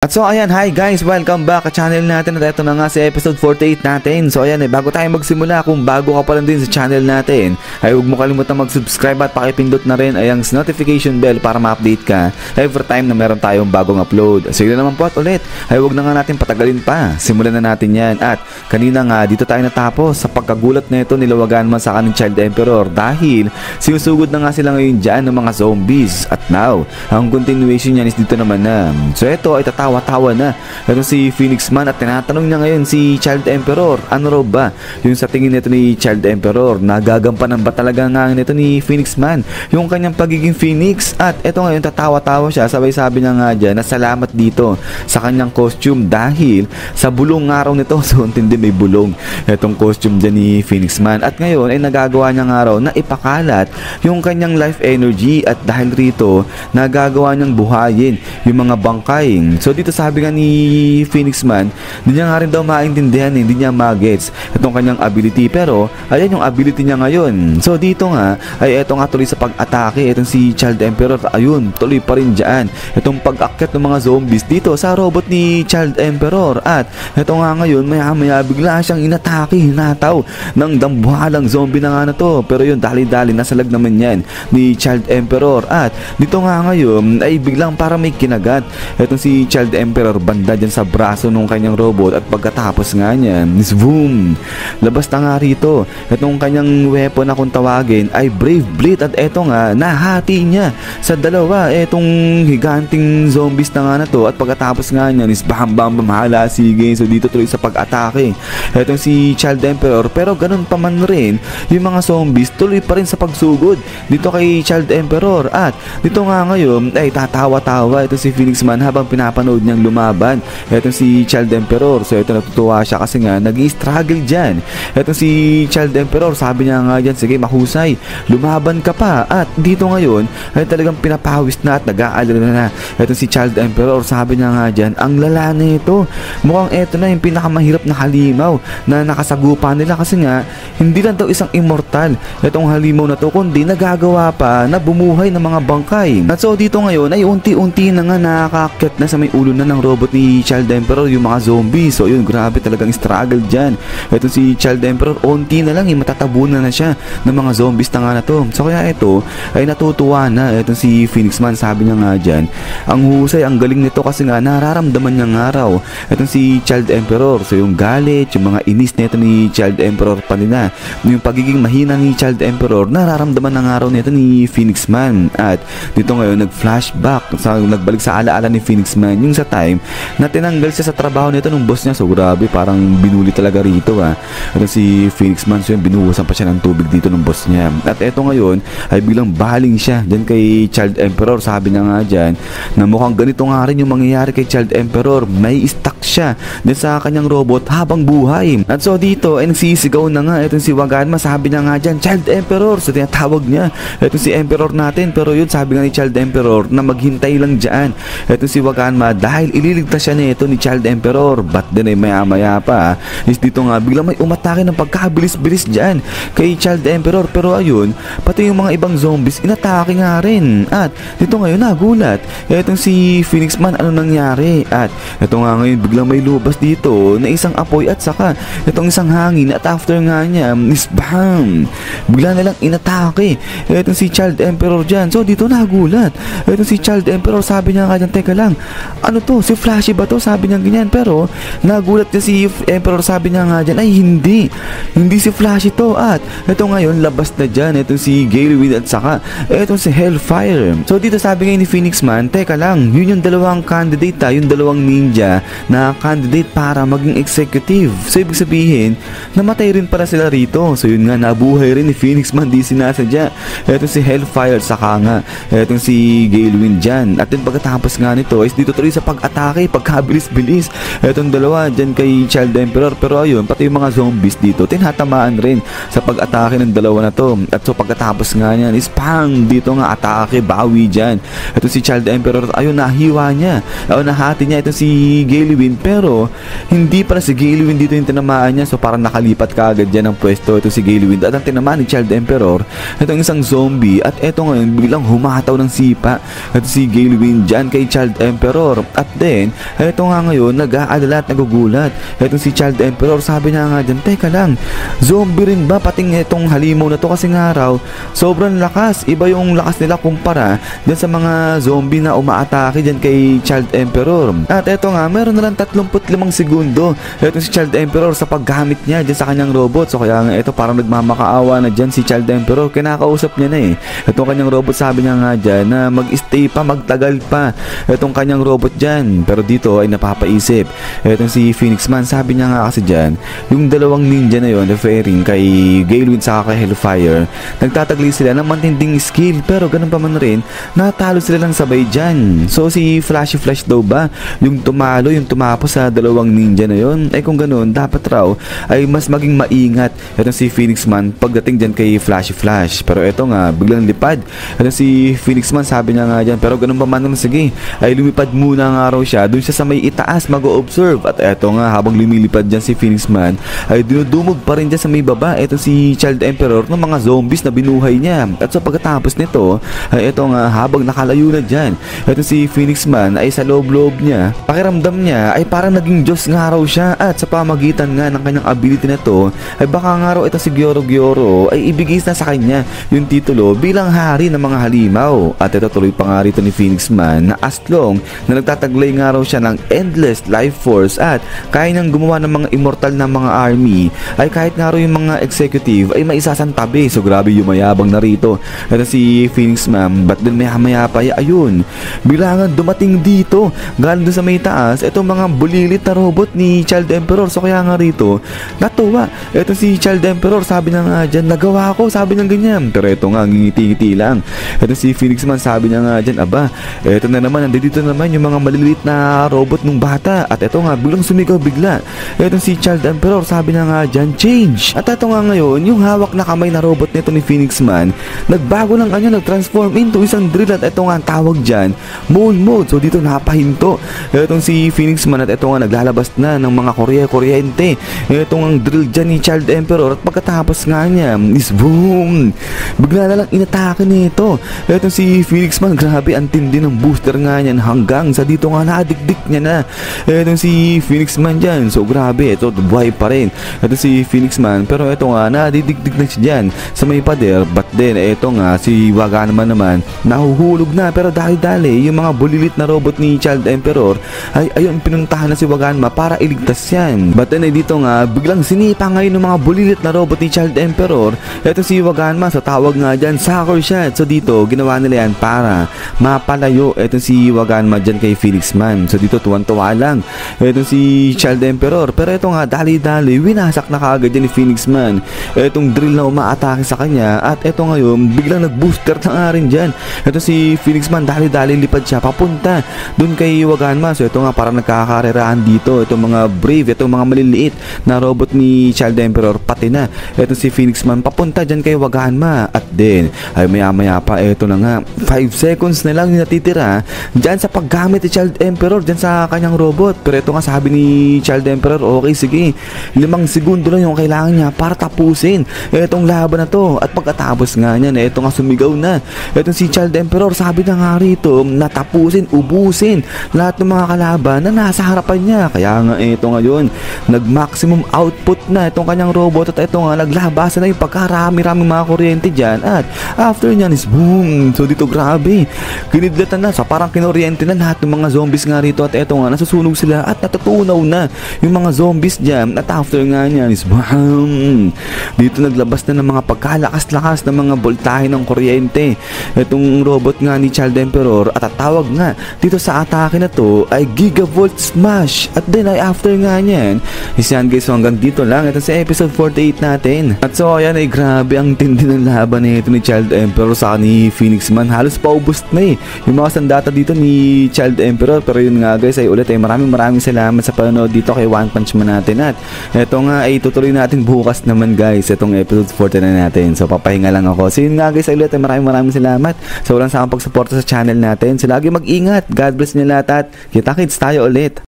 At so ayan, hi guys, welcome back sa channel natin at ito na nga si episode 48 natin. So ayan bago tayo magsimula, kung bago ka pa lang din sa channel natin, ay huwag mo kalimutan mag-subscribe at pakipindot na rin ay ang notification bell para ma-update ka every time na meron tayong bagong upload. So yun naman po at ulit, ay huwag na nga natin patagalin pa, simulan na natin yan. At kanina nga dito tayo natapos sa pagkagulat na ito nilawagan man sa kaning Child Emperor dahil sinusugod na nga sila ngayon dyan ng mga zombies. At now, ang continuation yan is dito naman na. So ito ay tawa na. Ito si Phoenix Man at tinatanong niya ngayon si Child Emperor, ano raw ba yung sa tingin nito ni Child Emperor, nagagampanan ba talaga nga nito ni Phoenix Man yung kanyang pagiging Phoenix? At ito ngayon tatawa-tawa siya, sabay sabi niya nga dyan na salamat dito sa kanyang costume dahil sa bulong nga raw nito, so hindi may bulong itong costume dyan ni Phoenix Man. At ngayon ay nagagawa niya nga raw na ipakalat yung kanyang life energy at dahil rito nagagawa niyang buhayin yung mga bangkay. So dito sabi nga ni Phoenix Man, hindi niya nga rin daw maintindihan, hindi niya magets itong kanyang ability, pero ayan yung ability niya ngayon. So dito nga ay eto nga tuloy sa pag-atake itong si Child Emperor, ayun tuloy pa rin dyan itong pag-akyat ng mga zombies dito sa robot ni Child Emperor. At eto nga ngayon maya bigla siyang inatake, hinataw ng dambuhalang zombie na nga na to, pero yun dali-dali nasalag naman yan ni Child Emperor. At dito nga ngayon ay biglang para may kinagat itong si Child Emperor banda dyan sa braso ng kanyang robot at pagkatapos nga niyan is boom, labas na nga rito itong kanyang weapon na kung tawagin ay Brave Blade. At eto nga nahati niya sa dalawa itong higanting zombies na nga na to at pagkatapos nga niyan is bam hala sige. So dito tuloy sa pag-atake itong si Child Emperor, pero ganun pa man rin yung mga zombies tuloy pa rin sa pagsugod dito kay Child Emperor. At dito nga ngayon ay tatawa-tawa ito si Phoenix Man habang pinapanood niyang lumaban etong si Child Emperor. So ito natutuwa siya kasi nga nag-i-struggle dyan etong si Child Emperor, sabi niya nga dyan sige mahusay, lumaban ka pa. At dito ngayon ay talagang pinapawis na at nag-aalala na etong si Child Emperor, sabi niya nga dyan ang lala na ito, mukhang eto na yung pinakamahirap na halimaw na nakasagupa nila kasi nga hindi lang daw isang immortal etong halimaw na to kundi nagagawa pa na bumuhay ng mga bangkay. At so dito ngayon ay unti-unti na nga nakakakyat na sa may ulo na ng robot ni Child Emperor yung mga zombies. So yun, grabe talagang struggle dyan ito si Child Emperor, unti na lang matatabunan na siya ng mga zombies na nga na to. So kaya ito ay natutuwa na itong si Phoenix Man, sabi niya nga dyan ang husay, ang galing nito kasi nga nararamdaman niya nga raw itong si Child Emperor. So yung galit, yung mga inis nito ni Child Emperor pa nila, yung pagiging mahina ni Child Emperor nararamdaman na nga raw nito ni Phoenix Man. At dito ngayon nag-flashback, nagbalik sa alaala ni Phoenix Man yung sa time na tinanggal siya sa trabaho nito ng boss niya. So grabe, parang binuli talaga rito Ito si Phoenix Man, so yun, binuhusan pa siya ng tubig dito ng boss niya. At eto ngayon ay biglang baling siya dyan kay Child Emperor, sabi niya nga dyan na mukhang ganito nga rin yung mangyayari kay Child Emperor, may stuck siya dyan sa kanyang robot habang buhay. At so dito ay nagsisigaw na nga itong si Waganma, sabi niya nga dyan Child Emperor, so tinatawag niya itong si Emperor natin, pero yun sabi nga ni Child Emperor na maghintay lang dyan itong si Waganma dahil ililigtas siya nito ni Child Emperor. But din ay maya pa is dito nga biglang may umatake ng pagkabilis-bilis dyan kay Child Emperor, pero ayun pati yung mga ibang zombies inatake nga rin. At dito ngayon nagulat itong si Phoenix Man, ano nangyari? At ito nga ngayon biglang may lubas dito na isang apoy at saka itong isang hangin, at after nga niya is bam, bigla na lang inatake itong si Child Emperor dyan. So dito nagulat itong si Child Emperor, sabi niya nga dyan teka lang, ano to, si Flashy ba to? Sabi niya ganyan, pero nagulat niya si Emperor, sabi niya nga dyan ay hindi si Flashy to. At ito ngayon labas na dyan itong si Gale Wind at saka itong si Hellfire. So dito sabi ngayon ni Phoenix Man, teka lang, yun yung dalawang candidate yung dalawang ninja na candidate para maging executive. So ibig sabihin namatay rin para sila rito. So yun nga, nabuhay rin ni Phoenix Man, di sinasadya itong si Hellfire saka nga itong si Gale Wind dyan. At then pagkatapos nga nito is dito tuloy sa pag-atake, pagkabilis-bilis itong dalawa dyan kay Child Emperor, pero ayun pati yung mga zombies dito tinatamaan rin sa pag-atake ng dalawa na to. At so pagkatapos nga niyan is pang, dito nga atake, bawi dyan ito si Child Emperor, ayun nahiwa niya, ayun nahati niya ito si Gale Wind, pero hindi para si Gale Wind dito yung tinamaan niya. So parang nakalipat ka agad dyan ng pwesto ito si Gale Wind, at ang tinamaan ni Child Emperor itong isang zombie. At eto ngayon biglang humataw ng sipa ito si Gale Wind dyan kay Child Emperor. At then, eto nga ngayon, nag-aalala at nagugulat. Etong si Child Emperor, sabi niya nga dyan, teka lang, zombie rin ba pating itong halimaw na to? Kasi nga raw, sobrang lakas. Iba yung lakas nila kumpara dyan sa mga zombie na umaatake dyan kay Child Emperor. At eto nga, meron na lang 35 segundo etong si Child Emperor sa paggamit niya dyan sa kanyang robot. So kaya nga ito parang nagmamakaawa na dyan si Child Emperor. Kinakausap niya na eh. Itong kanyang robot, sabi niya nga dyan na mag-stay pa, magtagal pa itong kanyang robot dyan. Pero dito ay napapaisip. Itong si Phoenix Man, sabi niya nga kasi dyan, yung dalawang ninja na yon, referring kay Galewind saka kay Hellfire, nagtatagli sila ng matinding skill. Pero ganun pa man rin, natalo sila lang sabay dyan. So si Flashy Flash daw ba yung tumalo, yung tumapos sa dalawang ninja na yon? Ay kung ganun, dapat raw ay mas maging maingat itong si Phoenix Man pagdating dyan kay Flashy Flash. Pero eto nga, biglang lipad itong si Phoenix Man, sabi niya nga dyan, pero ganun pa man naman, sige, ay lumipad muna nga raw siya dun siya sa may itaas mag-o-observe. At eto nga, habang lumilipad dyan si Phoenix Man, ay dinudumog pa rin dyan sa may baba eto si Child Emperor ng mga zombies na binuhay niya. At so pagkatapos nito, ay eto nga, habang nakalayo na dyan eto si Phoenix Man, ay sa loob-loob niya, pakiramdam niya ay parang naging Diyos nga raw siya. At sa pamagitan nga ng kanyang ability na to, ay baka nga raw ito si Gyoro ay ibigay na sa kanya yung titulo bilang hari ng mga halimaw. At ito tuloy pa nga rito ni Phoenix Man na as long na nagtataglay nga raw siya ng endless life force at kaya niyang gumawa ng mga immortal na mga army, ay kahit nga raw yung mga executive ay maisasantabi. So grabe yung mayabang na rito ito si Phoenix Man. But then maya pa ayun, bilangan dumating dito galing doon sa may taas itong mga bulilit na robot ni Child Emperor. So kaya nga rito natuwa ito si Child Emperor, sabi niya nga dyan, nagawa ko, sabi niya ganyan. Pero ito nga, ngiti-ngiti lang ito si Phoenix Man, sabi niya nga dyan, aba, ito na naman, nandito naman yung mga maliliit na robot nung bata. At ito nga, biglang sumigaw bigla ito si Child Emperor, sabi niya nga dyan, change. At ito nga ngayon, yung hawak na kamay na robot nito ni Phoenix Man, nagbago lang kanya, nag-transform into isang drill. At ito nga ang tawag dyan, Mole Mode. So dito napahinto itong si Phoenix Man. At ito nga, naglalabas na ng mga kuryente itong ang drill dyan ni Child Emperor. At pagkatapos nga niya is boom, bigla na lang inatake nito itong si Phoenix Man. Grabe, ang tindi ng booster nga niyan, hanggang sa dito nga nadikdik niya na itong si Phoenix Man dyan. So grabe, ito buhay pa rin ito si Phoenix Man. Pero ito nga, nadidikdik na siya dyan sa may pader. But then ito nga, si Waga naman nahuhulog na. Pero dali-dali yung mga bulilit na robot ni Child Emperor ay ayun, pinuntahan na si Waganma para iligtas yan. But then dito nga, biglang sinipa ngayon ng mga bulilit na robot ni Child Emperor ito si Waganma. Sa tawag nga dyan, sucker shot. So dito, ginawa nila yan para mapalayo ito si Waganma dyan kay Phoenix Man. So dito, tuwan-tuwa lang ito si Child Emperor. Pero ito nga, dali-dali, winasak na kaagad dyan ni Phoenix Man itong drill na umaatake sa kanya. At ito ngayon, biglang nag-booster na nga rin dyan ito si Phoenix Man, dali-dali lipad siya papunta dun kay Waganma. So ito nga, parang nagkakarerahan dito itong mga brave, itong mga maliliit na robot ni Child Emperor, pati na ito si Phoenix Man papunta dyan kay Waganma. At then ay maya pa, ito na nga, 5 seconds na lang natitira dyan sa paggamit ni Child Emperor dyan sa kanyang robot. Pero ito nga, sabi ni Child Emperor, okay sige, 5 segundo lang yung kailangan niya para tapusin itong laban na to. At pagkatapos nga niyan, ito nga, sumigaw na itong si Child Emperor, sabi na nga rito, natapusin, ubusin lahat ng mga kalaban na nasa harapan niya. Kaya nga ito ngayon, nag-maximum output na itong kanyang robot. At ito nga, naglabasan na yung pagkarami-rami mga kuryente dyan. At after nyan is boom. So dito, grabe, kinidlatan na, sa parang kinuryente na lahat ng mga zombies nga rito. At ito nga, nasusunog sila at natutunaw na yung mga zombies dyan. At after nga nyan is boom, dito naglabas na ng mga pagkalakas-lakas ng mga voltahe ng kuryente itong robot nga ni Child Emperor. At tatawag nga dito sa atake na to ay Gigavolt Smash. At then ay after nga nyan is yan guys, so hanggang dito lang ito sa episode 48 natin. At so ayan, ay grabe ang tindi ng laban na ito ni Child Emperor sa ni Phoenix Man. Halos paubos na yung mga sandata dito ni Child Emperor. Pero yun nga guys, ay ulit ay maraming salamat sa panonood dito kay One Punch Man natin. At ito nga ay tutuloy natin bukas naman guys itong episode 40 na natin. So papahinga lang ako. So yun nga guys, ay ulit ay maraming salamat sa walang sakang pagsuporta sa channel natin. So lagi mag-ingat, God bless niyo lahat at kita-kits tayo ulit.